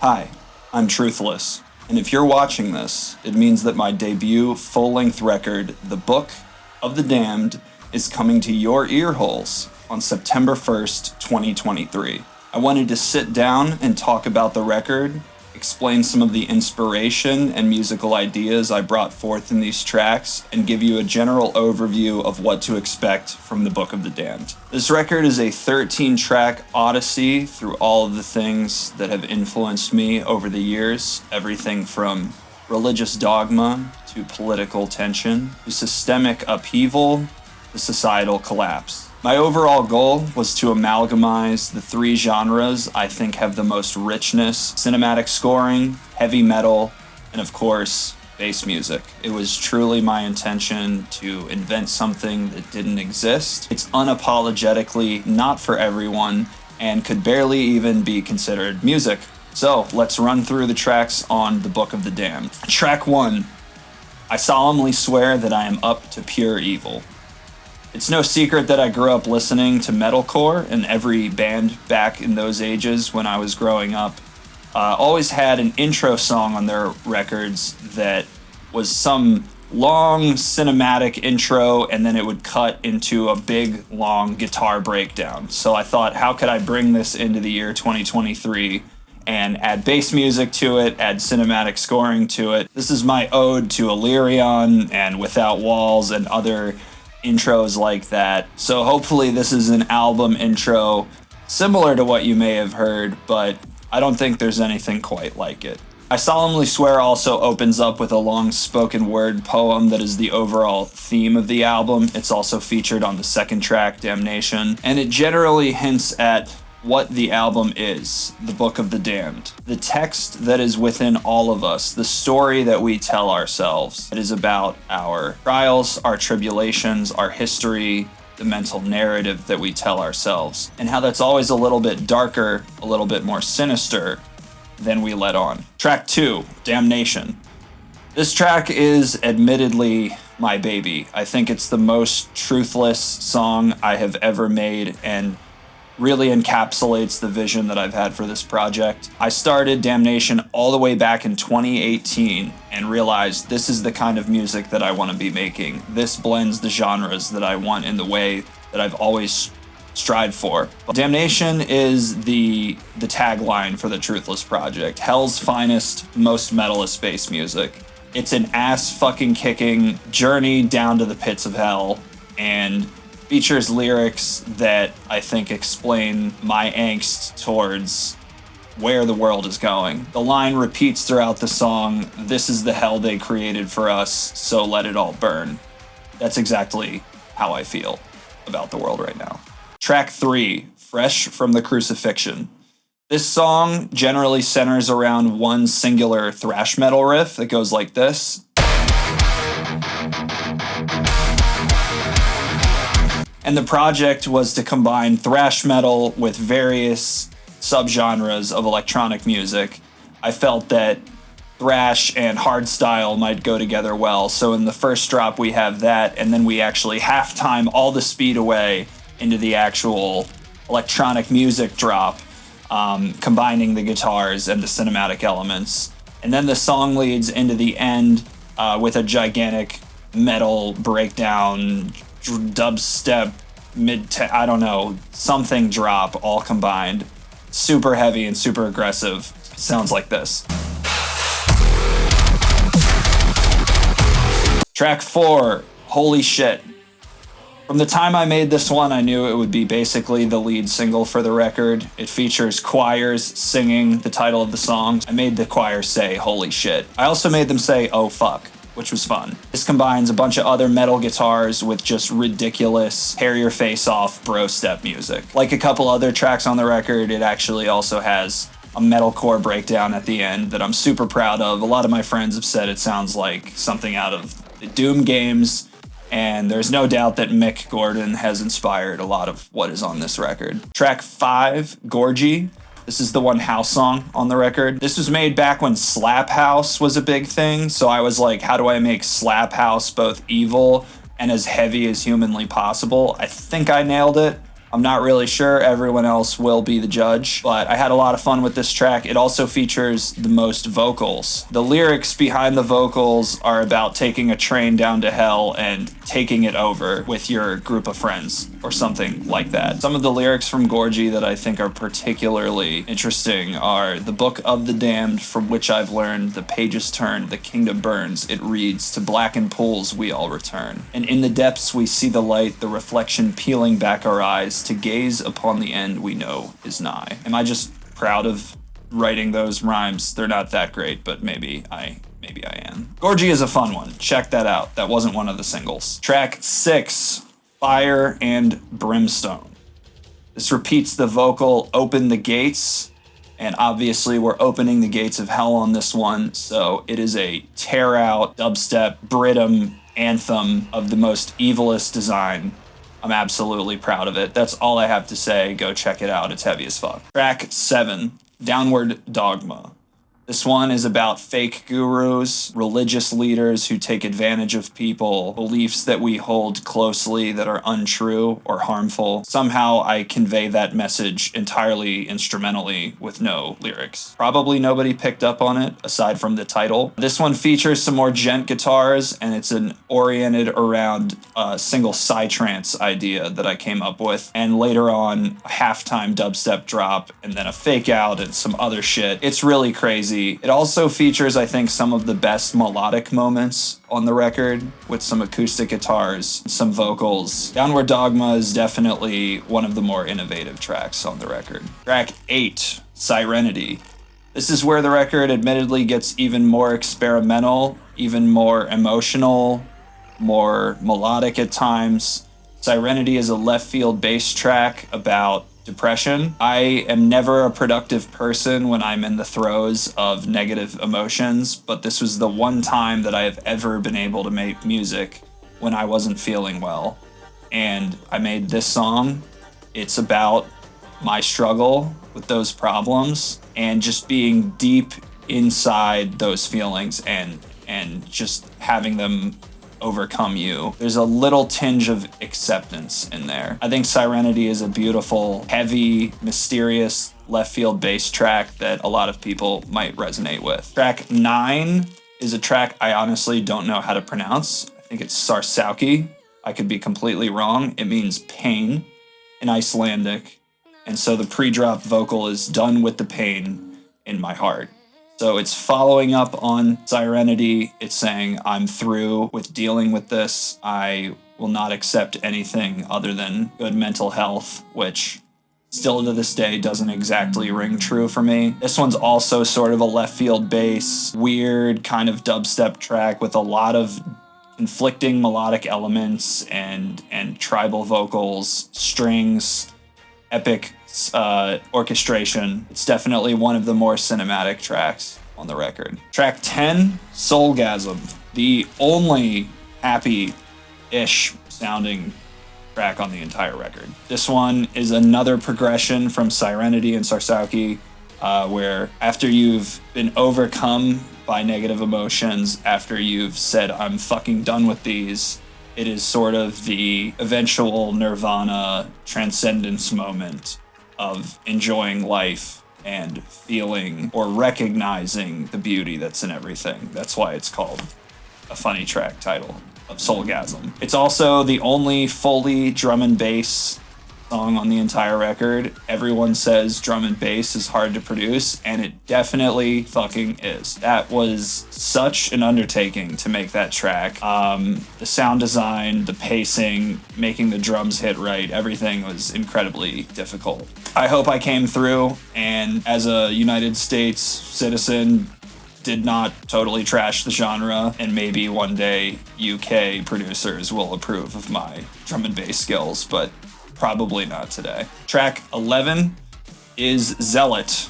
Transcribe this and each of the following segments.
Hi, I'm Truthless, and if you're watching this, it means that my debut full-length record, The Book of the Damned, is coming to your ear holes on September 1st, 2023. I wanted to sit down and talk about the record, explain some of the inspiration and musical ideas I brought forth in these tracks, and give you a general overview of what to expect from The Book of the Damned. This record is a 13-track odyssey through all of the things that have influenced me over the years, everything from religious dogma to political tension to systemic upheaval to societal collapse. My overall goal was to amalgamize the three genres I think have the most richness: cinematic scoring, heavy metal, and of course, bass music. It was truly my intention to invent something that didn't exist. It's unapologetically not for everyone and could barely even be considered music. So let's run through the tracks on The Book of the Damned. Track 1, I solemnly swear that I am up to pure evil. It's no secret that I grew up listening to metalcore, and every band back in those ages when I was growing up always had an intro song on their records that was some long cinematic intro, and then it would cut into a big, long guitar breakdown. So I thought, how could I bring this into the year 2023 and add bass music to it, add cinematic scoring to it? This is my ode to Illyrian and Without Walls and other intros like that. So hopefully this is an album intro similar to what you may have heard, but I don't think there's anything quite like it. I Solemnly Swear also opens up with a long spoken word poem that is the overall theme of the album. It's also featured on the second track, Damnation, and it generally hints at what the album is, The Book of the Damned. The text that is within all of us, the story that we tell ourselves. It is about our trials, our tribulations, our history, the mental narrative that we tell ourselves, and how that's always a little bit darker, a little bit more sinister than we let on. Track 2, Damnation. This track is admittedly my baby. I think it's the most truthless song I have ever made, and really encapsulates the vision that I've had for this project. I started Damnation all the way back in 2018 and realized this is the kind of music that I want to be making. This blends the genres that I want in the way that I've always strived for. Damnation is the tagline for the Truthless project. Hell's finest, most metalist bass music. It's an ass-fucking-kicking journey down to the pits of hell, and features lyrics that I think explain my angst towards where the world is going. The line repeats throughout the song, "This is the hell they created for us, so let it all burn." That's exactly how I feel about the world right now. Track 3, Fresh from the Crucifixion. This song generally centers around one singular thrash metal riff that goes like this. And the project was to combine thrash metal with various subgenres of electronic music. I felt that thrash and hardstyle might go together well. So in the first drop we have that, and then we actually halftime all the speed away into the actual electronic music drop, combining the guitars and the cinematic elements. And then the song leads into the end with a gigantic metal breakdown, dubstep, something drop, all combined. Super heavy and super aggressive. Sounds like this. Track 4, Holy Shit. From the time I made this one, I knew it would be basically the lead single for the record. It features choirs singing the title of the song. I made the choir say, "Holy shit." I also made them say, "Oh fuck," which was fun. This combines a bunch of other metal guitars with just ridiculous tear your face off bro step music. Like a couple other tracks on the record, it actually also has a metalcore breakdown at the end that I'm super proud of. A lot of my friends have said it sounds like something out of the Doom games, and there's no doubt that Mick Gordon has inspired a lot of what is on this record. Track 5, 𝐉𝐎𝐈. This is the one house song on the record. This was made back when slap house was a big thing, so I was like, how do I make slap house both evil and as heavy as humanly possible? I think I nailed it. I'm not really sure. Everyone else will be the judge, but I had a lot of fun with this track. It also features the most vocals. The lyrics behind the vocals are about taking a train down to hell and taking it over with your group of friends or something like that. Some of the lyrics from 𝐉𝐎𝐍 that I think are particularly interesting are the book of the damned, from which I've learned the pages turn, the kingdom burns. It reads, to blackened pools we all return. And in the depths we see the light, the reflection peeling back our eyes to gaze upon the end we know is nigh. Am I just proud of writing those rhymes? They're not that great, but maybe I am. 𝐉𝐉𝐍 is a fun one. Check that out. That wasn't one of the singles. Track 6, Fire and Brimstone. This repeats the vocal, open the gates, and obviously we're opening the gates of hell on this one, so it is a tear-out, dubstep, Brittum anthem of the most evilest design. I'm absolutely proud of it. That's all I have to say. Go check it out. It's heavy as fuck. Track 7, Downward Dogma. This one is about fake gurus, religious leaders who take advantage of people, beliefs that we hold closely that are untrue or harmful. Somehow I convey that message entirely instrumentally with no lyrics. Probably nobody picked up on it aside from the title. This one features some more djent guitars, and it's oriented around a single psytrance idea that I came up with, and later on a halftime dubstep drop and then a fake out and some other shit. It's really crazy. It also features, I think, some of the best melodic moments on the record with some acoustic guitars, some vocals. Downward Dogma is definitely one of the more innovative tracks on the record. Track 8, Serenity. This is where the record admittedly gets even more experimental, even more emotional, more melodic at times. Serenity is a left field bass track about depression. I am never a productive person when I'm in the throes of negative emotions, but this was the one time that I have ever been able to make music when I wasn't feeling well. And I made this song. It's about my struggle with those problems and just being deep inside those feelings and just having them overcome you. There's a little tinge of acceptance in there. I think Serenity is a beautiful, heavy, mysterious left field bass track that a lot of people might resonate with. Track 9 is a track I honestly don't know how to pronounce. I think it's 𝐉𝐻𝐶. I could be completely wrong. It means pain in Icelandic. And so the pre-drop vocal is done with the pain in my heart. So it's following up on Serenity. It's saying, I'm through with dealing with this. I will not accept anything other than good mental health, which still to this day doesn't exactly ring true for me. This one's also sort of a left field bass, weird kind of dubstep track with a lot of conflicting melodic elements and tribal vocals, strings, epic orchestration. It's definitely one of the more cinematic tracks on the record. Track 10, Soulgasm, the only happy-ish sounding track on the entire record. This one is another progression from Serenity and 𝐉𝐻𝐶, where after you've been overcome by negative emotions, after you've said, I'm fucking done with these, it is sort of the eventual nirvana transcendence moment of enjoying life and feeling or recognizing the beauty that's in everything. That's why it's called a funny track title of Soulgasm. It's also the only fully drum and bass song on the entire record. Everyone says drum and bass is hard to produce, and it definitely fucking is. That was such an undertaking to make that track. The sound design, the pacing, making the drums hit right, everything was incredibly difficult. I hope I came through, and as a United States citizen, did not totally trash the genre, and maybe one day UK producers will approve of my drum and bass skills, but probably not today. Track 11 is Zealot,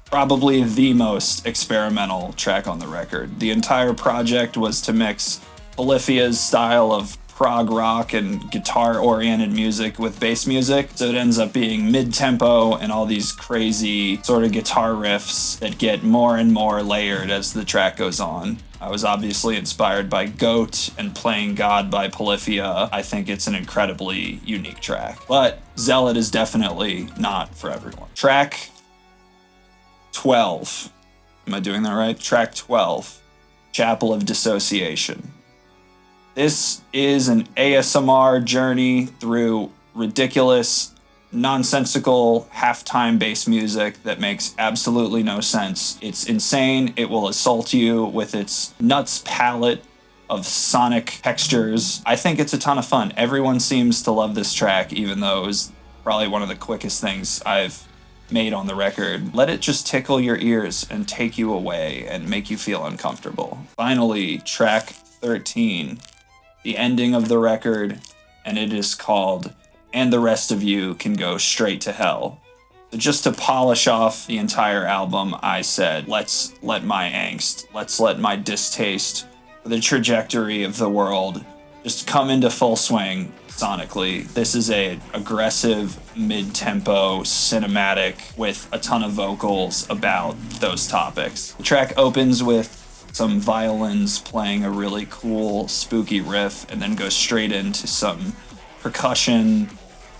probably the most experimental track on the record. The entire project was to mix 𝐉𝐿ivia's style of prog rock and guitar-oriented music with bass music, so it ends up being mid-tempo and all these crazy sort of guitar riffs that get more and more layered as the track goes on. I was obviously inspired by Goat and Playing God by Polyphia. I think it's an incredibly unique track. But Zealot is definitely not for everyone. Track 12. Am I doing that right? Track 12. Chapel of Dissociation. This is an ASMR journey through ridiculous, nonsensical, halftime bass music that makes absolutely no sense. It's insane. It will assault you with its nuts palette of sonic textures. I think it's a ton of fun. Everyone seems to love this track, even though it was probably one of the quickest things I've made on the record. Let it just tickle your ears and take you away and make you feel uncomfortable. Finally, track 13. The ending of the record, and it is called And the Rest of You Can Go Straight to Hell. So just to polish off the entire album, I said, let's let my angst, let's let my distaste for the trajectory of the world just come into full swing sonically. This is a aggressive, mid-tempo cinematic with a ton of vocals about those topics. The track opens with some violins playing a really cool, spooky riff, and then goes straight into some percussion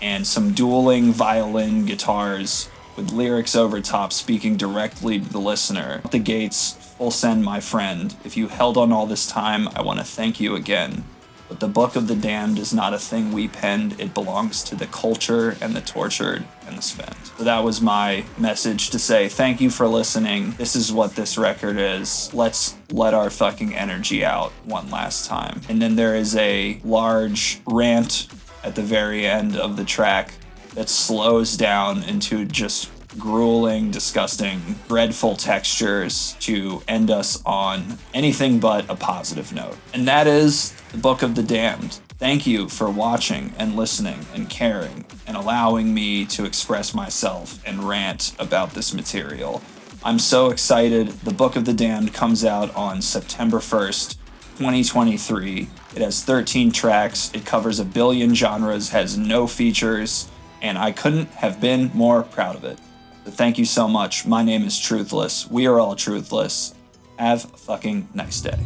and some dueling violin guitars with lyrics over top speaking directly to the listener. At the gates, full send, my friend. If you held on all this time, I want to thank you again. But the Book of the Damned is not a thing we penned. It belongs to the culture and the tortured and the spent. So that was my message to say thank you for listening. This is what this record is. Let's let our fucking energy out one last time. And then there is a large rant at the very end of the track that slows down into just grueling, disgusting, dreadful textures to end us on anything but a positive note. And that is the Book of the Damned. Thank you for watching and listening and caring and allowing me to express myself and rant about this material. I'm so excited. The Book of the Damned comes out on September 1st, 2023. It has 13 tracks. It covers a billion genres, has no features, and I couldn't have been more proud of it. So thank you so much. My name is Truthless. We are all truthless. Have a fucking nice day.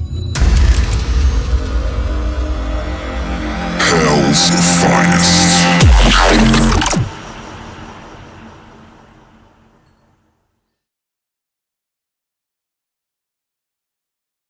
Hell's finest.